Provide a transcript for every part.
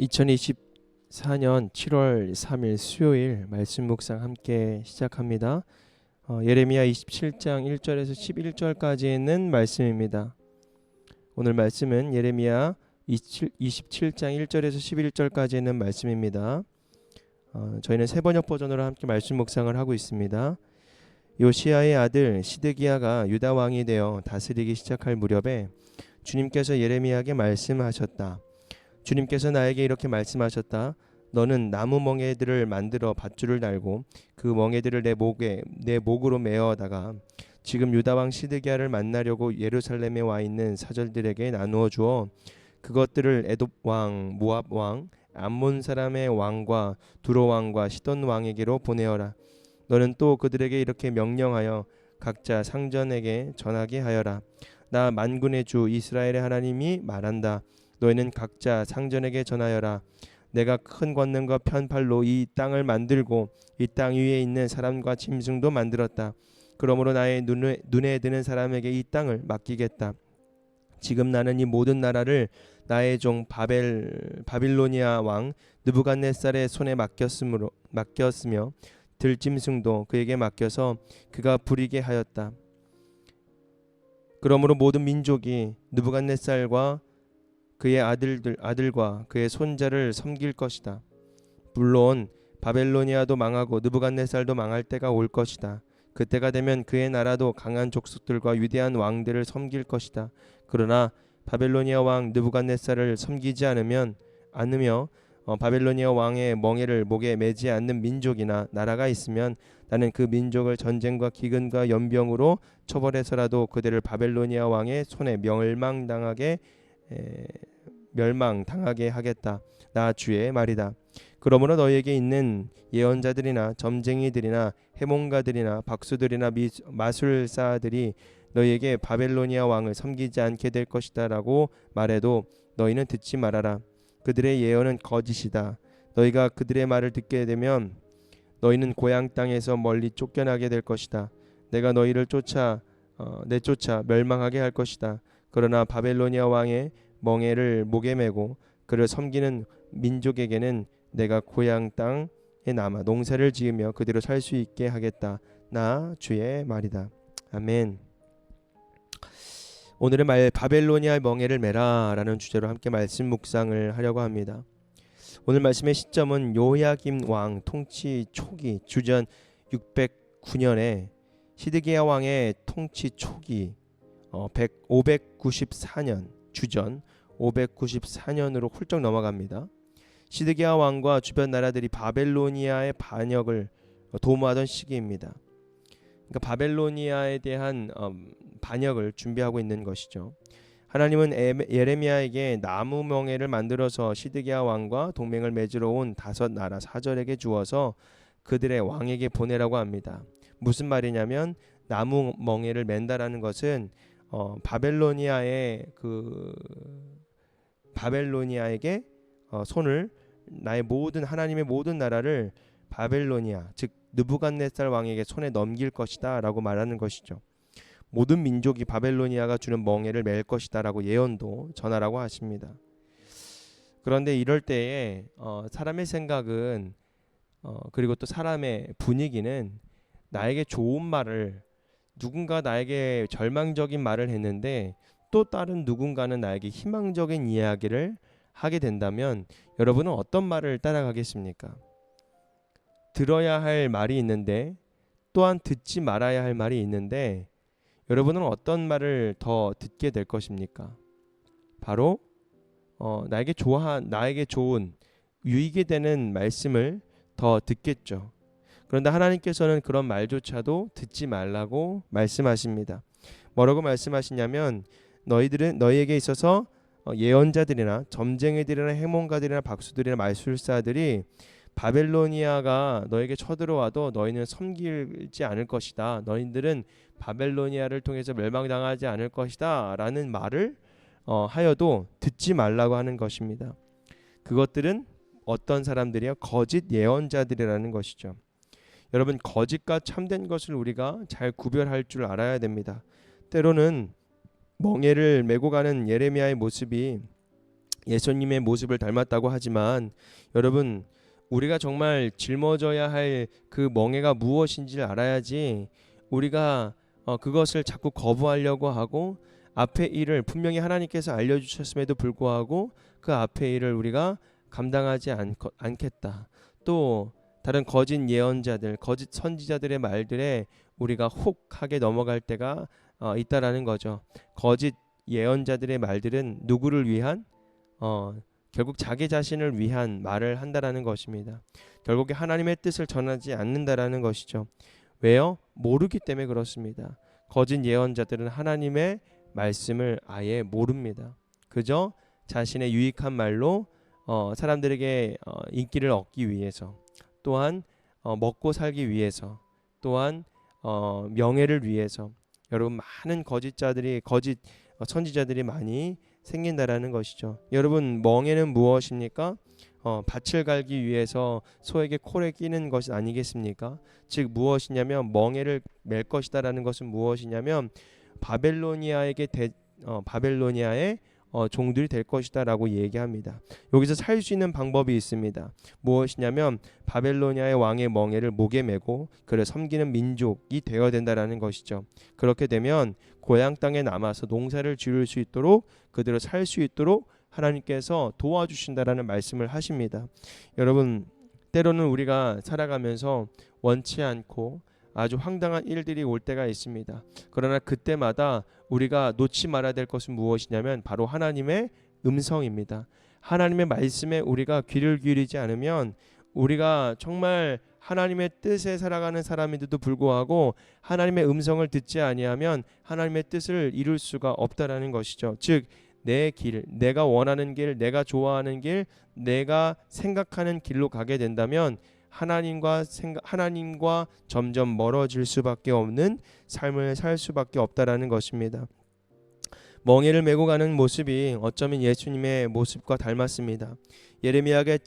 2024년 7월 3일 수요일 말씀 묵상 함께 시작합니다. 예레미야 27장 1절에서 11절까지 있는 말씀입니다. 오늘 말씀은 예레미야 27장 1절에서 11절까지 있는 말씀입니다. 저희는 세번역 버전으로 함께 말씀 묵상을 하고 있습니다. 요시야의 아들 시드기야가 유다 왕이 되어 다스리기 시작할 무렵에 주님께서 예레미야에게 말씀하셨다. 주님께서 나에게 이렇게 말씀하셨다. 너는 나무 멍에들을 만들어 밧줄을 달고 그 멍에들을 내 목으로 메어다가 지금 유다 왕 시드기야를 만나려고 예루살렘에 와 있는 사절들에게 나누어 주어 그것들을 에돔 왕, 모압 왕, 암몬 사람의 왕과 두로 왕과 시돈 왕에게로 보내어라. 너는 또 그들에게 이렇게 명령하여 각자 상전에게 전하게 하여라. 나 만군의 주 이스라엘의 하나님이 말한다. 너희는 각자 상전에게 전하여라. 내가 큰 권능과 편팔로 이 땅을 만들고 이 땅 위에 있는 사람과 짐승도 만들었다. 그러므로 나의 눈에 드는 사람에게 이 땅을 맡기겠다. 지금 나는 이 모든 나라를 나의 종 바빌로니아 왕 느부갓네살의 손에 맡겼으며 들짐승도 그에게 맡겨서 그가 부리게 하였다. 그러므로 모든 민족이 느부갓네살과 그의 아들과 그의 손자를 섬길 것이다. 물론 바벨로니아도 망하고 느부갓네살도 망할 때가 올 것이다. 그때가 되면 그의 나라도 강한 족속들과 위대한 왕들을 섬길 것이다. 그러나 바벨로니아 왕 느부갓네살을 섬기지 않으며 바벨로니아 왕의 멍에를 목에 매지 않는 민족이나 나라가 있으면 나는 그 민족을 전쟁과 기근과 연병으로 처벌해서라도 그들을 바벨로니아 왕의 손에 멸망당하게 하겠다. 나 주의 말이다. 그러므로 너희에게 있는 예언자들이나 점쟁이들이나 해몽가들이나 박수들이나 마술사들이 너희에게 바벨로니아 왕을 섬기지 않게 될 것이다 라고 말해도 너희는 듣지 말아라. 그들의 예언은 거짓이다. 너희가 그들의 말을 듣게 되면 너희는 고향 땅에서 멀리 쫓겨나게 될 것이다. 내가 너희를 내쫓아 멸망하게 할 것이다. 그러나 바벨로니아 왕의 멍에를 목에 메고 그를 섬기는 민족에게는 내가 고향 땅에 남아 농사를 지으며 그대로 살 수 있게 하겠다. 나 주의 말이다. 아멘. 오늘의 말 바벨로니아의 멍에를 메라 라는 주제로 함께 말씀 묵상을 하려고 합니다. 오늘 말씀의 시점은 요야김 왕 통치 초기 주전 609년에 시드기야 왕의 통치 초기 594년 주전 594년으로 훌쩍 넘어갑니다. 시드기야 왕과 주변 나라들이 바벨로니아의 반역을 도모하던 시기입니다. 그러니까 바벨로니아에 대한 반역을 준비하고 있는 것이죠. 하나님은 예레미야에게 나무 멍에를 만들어서 시드기야 왕과 동맹을 맺으러 온 5나라 사절에게 주어서 그들의 왕에게 보내라고 합니다. 무슨 말이냐면 나무 멍에를 맨다라는 것은 바벨로니아에게 손을 하나님의 모든 나라를 바벨로니아 즉 느부갓네살 왕에게 손에 넘길 것이다 라고 말하는 것이죠. 모든 민족이 바벨로니아가 주는 멍에를 맬 것이다 라고 예언도 전하라고 하십니다. 그런데 이럴 때에 사람의 생각은 그리고 또 사람의 분위기는 나에게 좋은 말을 누군가 나에게 절망적인 말을 했는데 또 다른 누군가는 나에게 희망적인 이야기를 하게 된다면 여러분은 어떤 말을 따라가겠습니까? 들어야 할 말이 있는데 또한 듣지 말아야 할 말이 있는데 여러분은 어떤 말을 더 듣게 될 것입니까? 바로 나에게 좋은 유익이 되는 말씀을 더 듣겠죠. 그런데 하나님께서는 그런 말조차도 듣지 말라고 말씀하십니다. 뭐라고 말씀하시냐면 너희에게 있어서 예언자들이나 점쟁이들이나 해몽가들이나 박수들이나 마술사들이 바벨로니아가 너에게 쳐들어와도 너희는 섬기지 않을 것이다. 너희들은 바벨로니아를 통해서 멸망당하지 않을 것이다 라는 말을 하여도 듣지 말라고 하는 것입니다. 그것들은 어떤 사람들이요? 거짓 예언자들이라는 것이죠. 여러분, 거짓과 참된 것을 우리가 잘 구별할 줄 알아야 됩니다. 때로는 멍에를 메고 가는 예레미야의 모습이 예수님의 모습을 닮았다고 하지만 여러분 우리가 정말 짊어져야 할 그 멍에가 무엇인지를 알아야지 우리가 그것을 자꾸 거부하려고 하고 앞의 일을 분명히 하나님께서 알려주셨음에도 불구하고 그 앞의 일을 우리가 감당하지 않겠다. 또 다른 거짓 예언자들, 거짓 선지자들의 말들에 우리가 혹하게 넘어갈 때가 있다라는 거죠. 거짓 예언자들의 말들은 누구를 위한 결국 자기 자신을 위한 말을 한다라는 것입니다. 결국에 하나님의 뜻을 전하지 않는다라는 것이죠. 왜요? 모르기 때문에 그렇습니다. 거짓 예언자들은 하나님의 말씀을 아예 모릅니다. 그저 자신의 유익한 말로 사람들에게 인기를 얻기 위해서, 또한 먹고 살기 위해서, 또한 명예를 위해서 여러분 많은 거짓 선지자들이 많이 생긴다라는 것이죠. 여러분 멍에는 무엇입니까? 밭을 갈기 위해서 소에게 콜에 끼는 것이 아니겠습니까? 즉 무엇이냐면 멍에를 맬 것이다라는 것은 무엇이냐면 바벨로니아의 종들이 될 것이다라고 얘기합니다. 여기서 살 수 있는 방법이 있습니다. 무엇이냐면 바벨로니아의 왕의 멍에를 목에 메고 그를 섬기는 민족이 되어야 된다라는 것이죠. 그렇게 되면 고향 땅에 남아서 농사를 지을 수 있도록 그대로 살 수 있도록 하나님께서 도와주신다라는 말씀을 하십니다. 여러분 때로는 우리가 살아가면서 원치 않고 아주 황당한 일들이 올 때가 있습니다. 그러나 그때마다 우리가 놓지 말아야 될 것은 무엇이냐면 바로 하나님의 음성입니다. 하나님의 말씀에 우리가 귀를 기울이지 않으면 우리가 정말 하나님의 뜻에 살아가는 사람인데도 불구하고 하나님의 음성을 듣지 아니하면 하나님의 뜻을 이룰 수가 없다라는 것이죠. 즉 내 길, 내가 원하는 길, 내가 좋아하는 길, 내가 생각하는 길로 가게 된다면 하나님과 점점 멀어질 수밖에 없는 삶을 살 수밖에 없다라는 것입니다. 멍에를 메고 가는 모습이 어쩌면 예수님의 모습과 닮았습니다. 예레미야가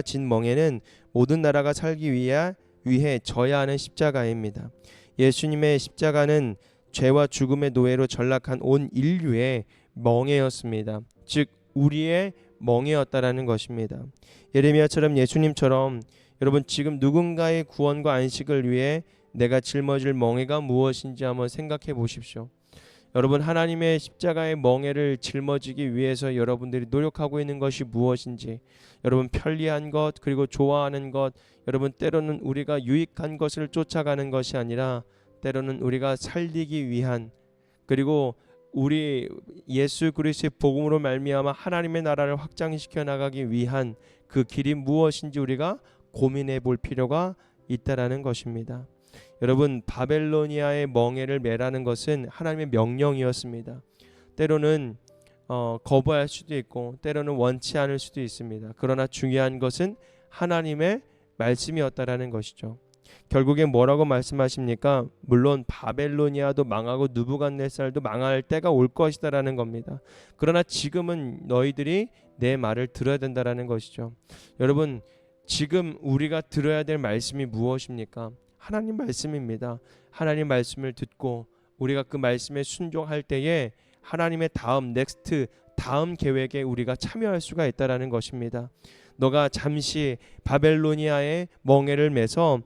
진 멍에는 모든 나라가 살기 위해 져야 하는 십자가입니다. 예수님의 십자가는 죄와 죽음의 노예로 전락한 온 인류의 멍에였습니다. 즉 우리의 멍에였다라는 것입니다. 예레미야처럼 예수님처럼 여러분 지금 누군가의 구원과 안식을 위해 내가 짊어질 멍에가 무엇인지 한번 생각해 보십시오. 여러분 하나님의 십자가의 멍에를 짊어지기 위해서 여러분들이 노력하고 있는 것이 무엇인지, 여러분 편리한 것 그리고 좋아하는 것, 여러분 때로는 우리가 유익한 것을 쫓아가는 것이 아니라 때로는 우리가 살리기 위한, 그리고 우리 예수 그리스도의 복음으로 말미암아 하나님의 나라를 확장시켜 나가기 위한 그 길이 무엇인지 우리가 고민해 볼 필요가 있다라는 것입니다. 여러분 바벨로니아의 멍에를 매라는 것은 하나님의 명령이었습니다. 때로는 거부할 수도 있고 때로는 원치 않을 수도 있습니다. 그러나 중요한 것은 하나님의 말씀이었다라는 것이죠. 결국엔 뭐라고 말씀하십니까? 물론 바벨로니아도 망하고 느부갓네살도 망할 때가 올 것이다라는 겁니다. 그러나 지금은 너희들이 내 말을 들어야 된다라는 것이죠. 여러분 지금 우리가 들어야 될 말씀이 무엇입니까? 하나님 말씀입니다. 하나님 말씀을 듣고 우리가 그 말씀에 순종할 때에 하나님의 다음 계획에 우리가 참여할 수가 있다라는 것입니다. 너가 잠시 바벨로니아의 멍에를 매서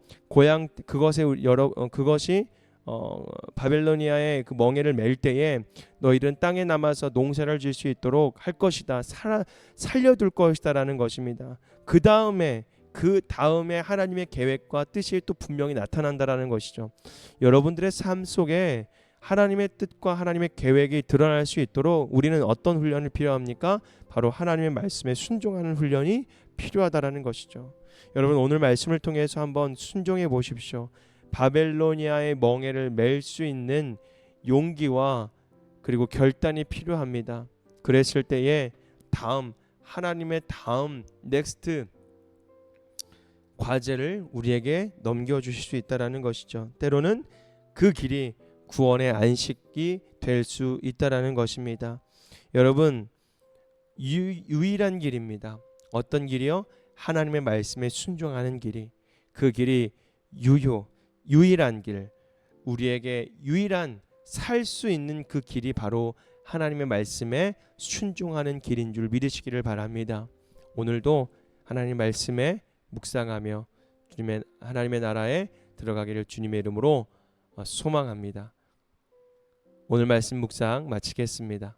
그것이 바벨로니아의 그 멍에를 맬 때에 너희들은 땅에 남아서 농사를 지을 수 있도록 할 것이다. 살려둘 것이다라는 것입니다. 그 다음에 하나님의 계획과 뜻이 또 분명히 나타난다라는 것이죠. 여러분들의 삶 속에 하나님의 뜻과 하나님의 계획이 드러날 수 있도록 우리는 어떤 훈련이 필요합니까? 바로 하나님의 말씀에 순종하는 훈련이 필요하다라는 것이죠. 여러분 오늘 말씀을 통해서 한번 순종해 보십시오. 바벨로니아의 멍에를 맬 수 있는 용기와 그리고 결단이 필요합니다. 그랬을 때에 하나님의 다음 넥스트 과제를 우리에게 넘겨주실 수 있다라는 것이죠. 때로는 그 길이 구원의 안식이 될 수 있다라는 것입니다. 여러분 유일한 길입니다. 어떤 길이요? 하나님의 말씀에 순종하는 길이. 그 길이 유일한 길, 우리에게 유일한 살 수 있는 그 길이 바로 하나님의 말씀에 순종하는 길인 줄 믿으시기를 바랍니다. 오늘도 하나님 말씀에 묵상하며 주님의 하나님의 나라에 들어가기를 주님의 이름으로 소망합니다. 오늘 말씀 묵상 마치겠습니다.